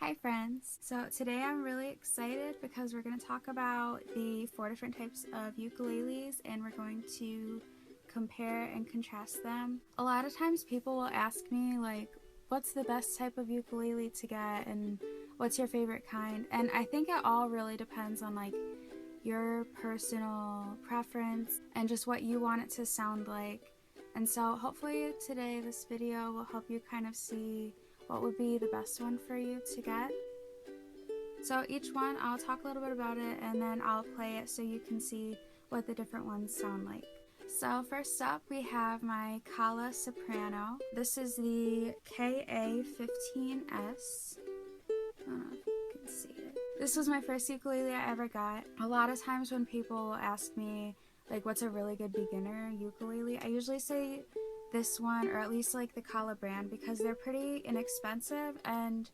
Hi friends! So today I'm really excited because we're going to talk about the 4 different types of ukuleles and we're going to compare and contrast them. A lot of times people will ask me like, what's the best type of ukulele to get and what's your favorite kind? And I think it all really depends on like your personal preference and just what you want it to sound like. And so hopefully today this video will help you kind of see what would be the best one for you to get. So each one, I'll talk a little bit about it and then I'll play it so you can see what the different ones sound like. So first up we have my Kala Soprano. This is the KA15S. I don't know if you can see it. This was my first ukulele I ever got. A lot of times when people ask me like what's a really good beginner ukulele, I usually say this one, or at least like the Kala brand, because they're pretty inexpensive and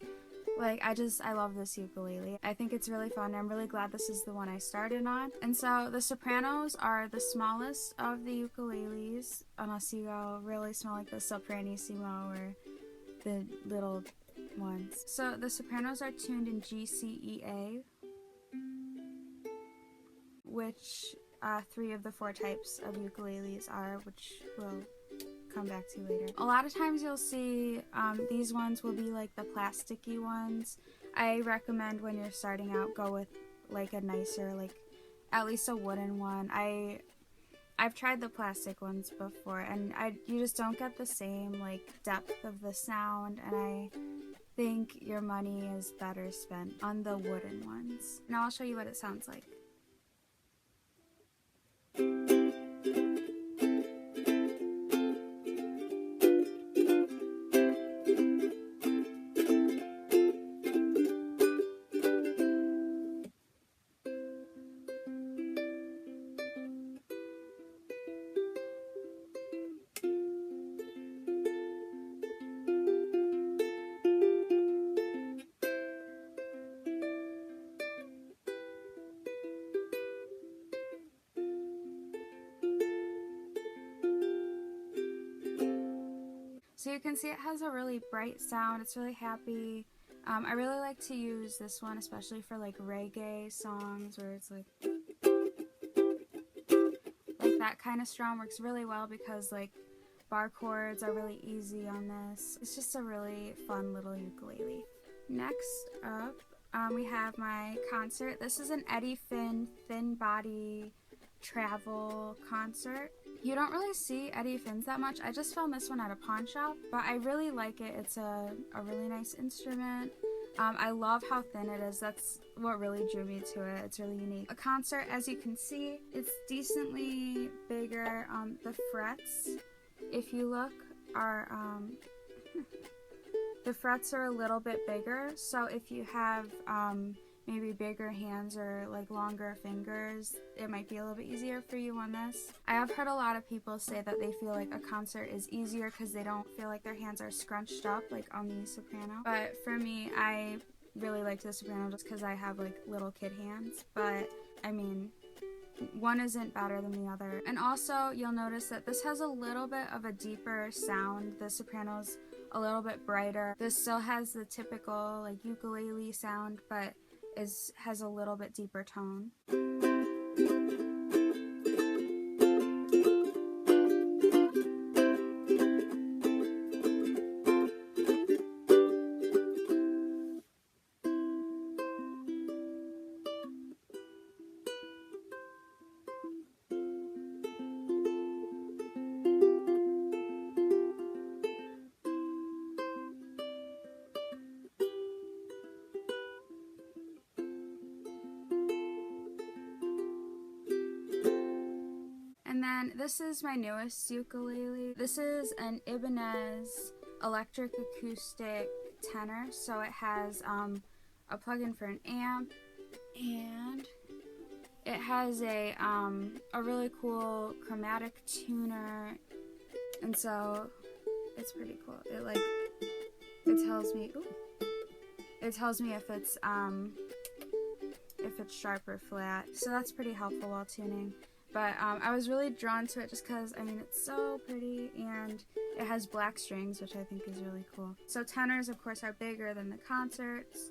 like I love this ukulele. I think it's really fun. I'm really glad this is the one I started on. And so the Sopranos are the smallest of the ukuleles, unless you go really small like the Sopranissimo or the little ones. So the Sopranos are tuned in G, C, E, A, which 3 of the 4 types of ukuleles are, which we'll come back to later. A lot of times you'll see these ones will be like the plasticky ones. I recommend when you're starting out, go with like a nicer, like at least a wooden one. I've tried the plastic ones before and you just don't get the same like depth of the sound, and I think your money is better spent on the wooden ones. Now I'll show you what it sounds like. So you can see it has a really bright sound. It's really happy. I really like to use this one, especially for like reggae songs where it's like that kind of strum works really well because like bar chords are really easy on this. It's just a really fun little ukulele. Next up, we have my concert. This is an Eddie Finn thin body travel concert. You don't really see Eddie Finns that much. I just found this one at a pawn shop, but I really like it. It's a really nice instrument. I love how thin it is. That's what really drew me to it. It's really unique. A concert, as you can see, it's decently bigger. The frets, if you look, are the frets are a little bit bigger. So if you have maybe bigger hands or like longer fingers, it might be a little bit easier for you on this. I have heard a lot of people say that they feel like a concert is easier because they don't feel like their hands are scrunched up like on the Soprano. But for me, I really like the Soprano just because I have like little kid hands. But I mean, one isn't better than the other. And also you'll notice that this has a little bit of a deeper sound. The Soprano's a little bit brighter. This still has the typical like ukulele sound, but has a little bit deeper tone. And then this is my newest ukulele. This is an Ibanez electric acoustic tenor. So it has a plug-in for an amp, and it has a really cool chromatic tuner, and so it's pretty cool. It tells me if it's sharp or flat. So that's pretty helpful while tuning. But I was really drawn to it just because, I mean, it's so pretty, and It has black strings, which I think is really cool. So tenors, of course, are bigger than the concerts.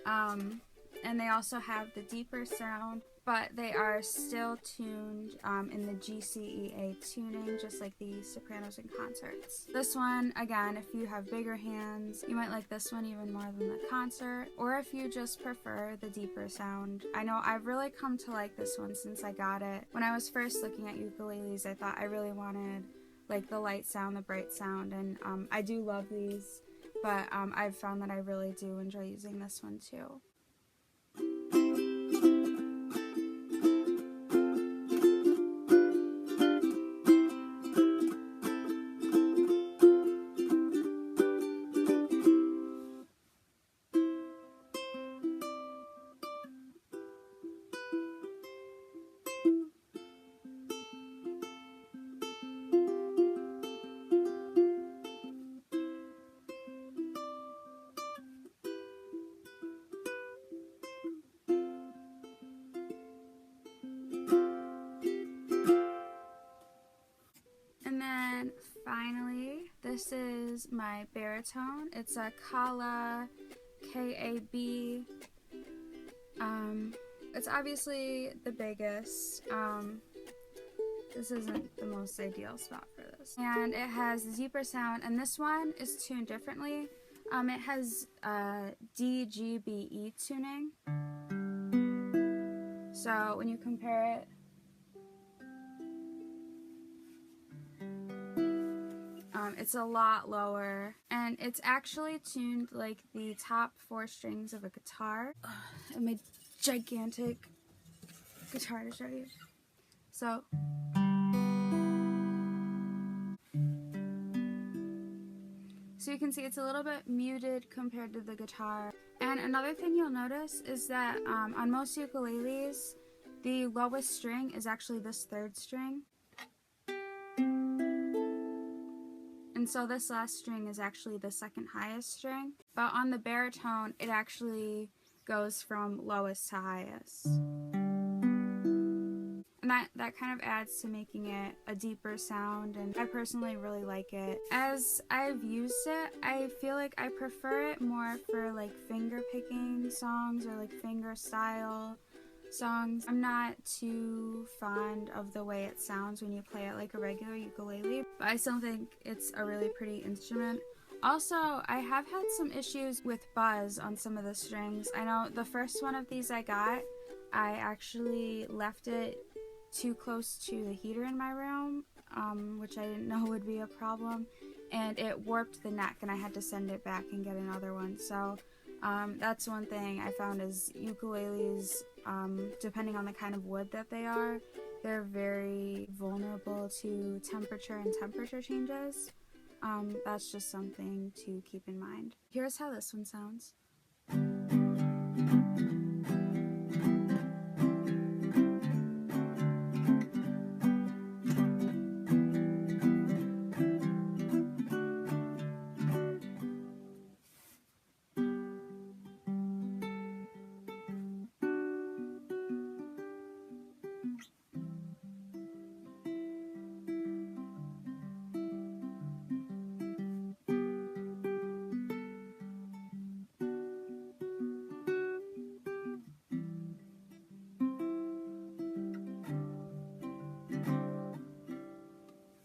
And they also have the deeper sound, but they are still tuned in the GCEA tuning, just like the sopranos and concerts. This one, again, if you have bigger hands, you might like this one even more than the concert, or if you just prefer the deeper sound. I know I've really come to like this one since I got it. When I was first looking at ukuleles, I thought I really wanted like the light sound, the bright sound, and I do love these, but I've found that I really do enjoy using this one too. And then finally, this is my baritone. It's a Kala KAB. It's obviously the biggest. This isn't the most ideal spot for this. And it has the deeper sound, and this one is tuned differently. It has DGBE tuning. So when you compare it, it's a lot lower, and it's actually tuned like the top 4 strings of a guitar. And my gigantic guitar to show you. So you can see it's a little bit muted compared to the guitar. And another thing you'll notice is that on most ukuleles, the lowest string is actually this 3rd string. And so this last string is actually the 2nd highest string. But on the baritone, it actually goes from lowest to highest. And that kind of adds to making it a deeper sound, and I personally really like it. As I've used it, I feel like I prefer it more for like finger picking songs or like finger style songs. I'm not too fond of the way it sounds when you play it like a regular ukulele, but I still think it's a really pretty instrument. Also, I have had some issues with buzz on some of the strings. I know the first one of these I got, I actually left it too close to the heater in my room, which I didn't know would be a problem, and it warped the neck, and I had to send it back and get another one. So that's one thing I found is ukuleles, depending on the kind of wood that they are, they're very vulnerable to temperature and temperature changes. That's just something to keep in mind. Here's how this one sounds.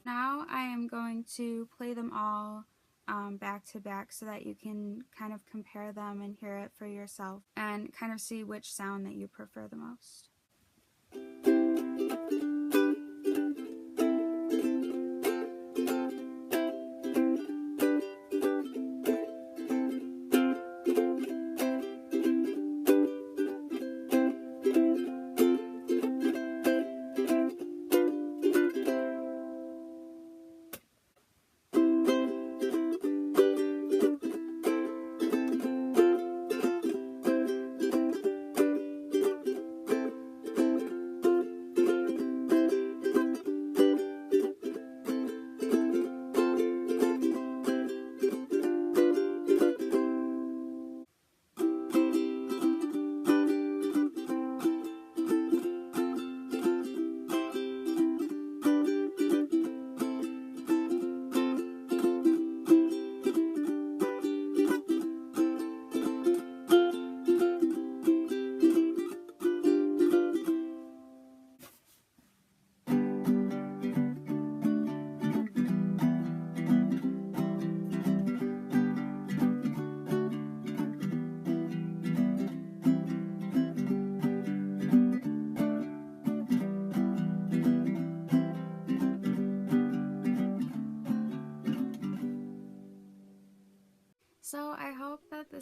Now I am going to play them all back to back so that you can kind of compare them and hear it for yourself and kind of see which sound that you prefer the most.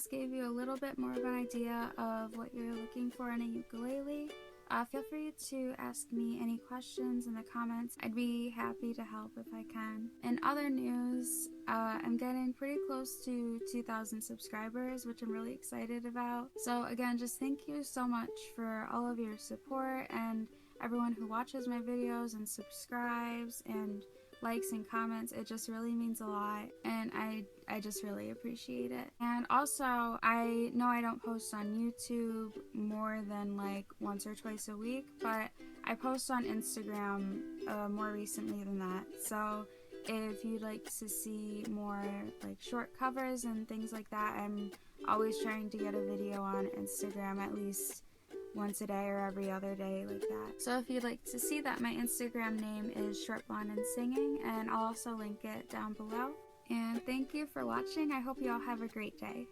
this gave you a little bit more of an idea of what you're looking for in a ukulele, feel free to ask me any questions in the comments. I'd be happy to help if I can. In other news, I'm getting pretty close to 2,000 subscribers, which I'm really excited about. So again, just thank you so much for all of your support and everyone who watches my videos and subscribes and likes and comments. It just really means a lot, and I just really appreciate it. And also, I know I don't post on YouTube more than like once or twice a week, but I post on Instagram more recently than that. So if you'd like to see more like short covers and things like that, I'm always trying to get a video on Instagram at least once a day or every other day, like that. So if you'd like to see that, my Instagram name is Short Blonde and Singing, and I'll also link it down below. And thank you for watching. I hope you all have a great day.